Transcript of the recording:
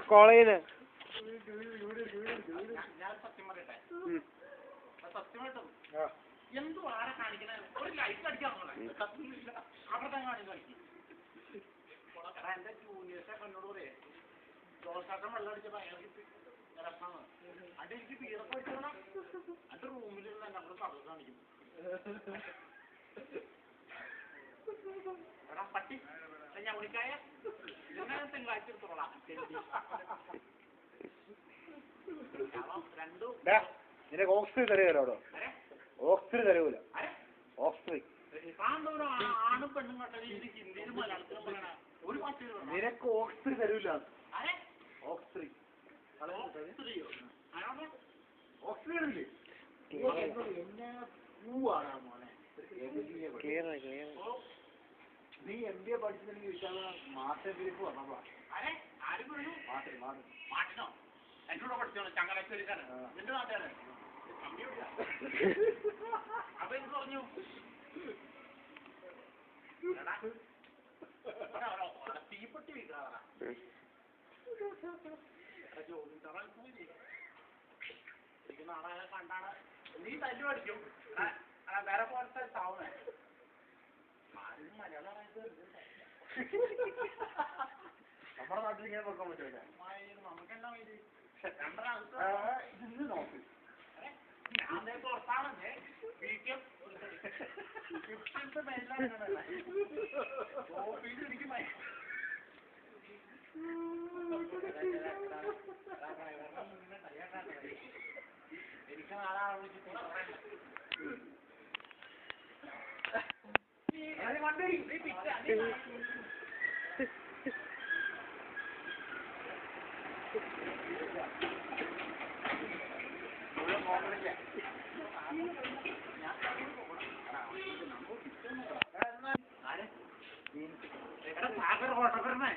കോളേജില് എന്തു ആരെ കാണിക്കണ ഒരു ലൈറ്റ് അടിക്കാൻ അവിടെ തന്നെ കാണിക്കാൻ എന്റെ ജൂനിയേഴ്സെ എന്നോട് പറയേ ജോസാട്ടം വെള്ളം അടിച്ചപ്പോ അയാൾക്ക് രസമാണ് അത് എനിക്ക് പീറൊക്കെ വെച്ചോണം അത് റൂമിലുള്ള നമ്മുടെ കഥ കാണിക്കും എടാ പട്ടി ഞാൻ വിളിക്കായ തിങ്കളാഴ്ച എടുത്തോളാം രണ്ടും നിനക്ക് ഓക്സിജൻ തരുമല്ലോ ഓക്സിജൻ തരൂല ഓക്സിജൻ ആണും പെണ്ണും കണ്ടത് ഹിന്ദിയിലും മലയാളത്തിലും പറയണ ഒരു ഭാഷ നിനക്ക് ഓക്സിജൻ തരൂല ഓക്സിജൻ ഓക്സിജൻ ഇല്ലേ എന്നെ പൂവാണ് മോനെ നീ MBA പഠിച്ചിട്ടുണ്ടെങ്കിൽ വിശാല മാസ്റ്റർ ഗ്രൂപ്പ് വന്നപ്പോഴാ മാറ്റിനോ എന്നോട് പഠിച്ചോളൂ ചങ്ങനാശ്ശേരിക്കാരൻ നിന്റെ നാട്ടുകാരൻ അപ്പൊ എന്ത് പറഞ്ഞു തീപ്പെട്ടി വീട്ടാറാ നാളെ കണ്ടാണ് നീ തല്ലു പഠിക്കും വേറെ പോലത്തെ സാവുന്നേ മലയാളം നമ്മുടെ നാട്ടിൽ ഇങ്ങനെ നോക്കാൻ പറ്റില്ല നമുക്കെന്താ നോക്ക് ഞാൻ പുറത്താണ് വീട്ടിൽ എനിക്ക് എനിക്ക് നാളെ വിളിച്ചിട്ട് സാഗർ ഫോട്ടോഗ്രാഫർ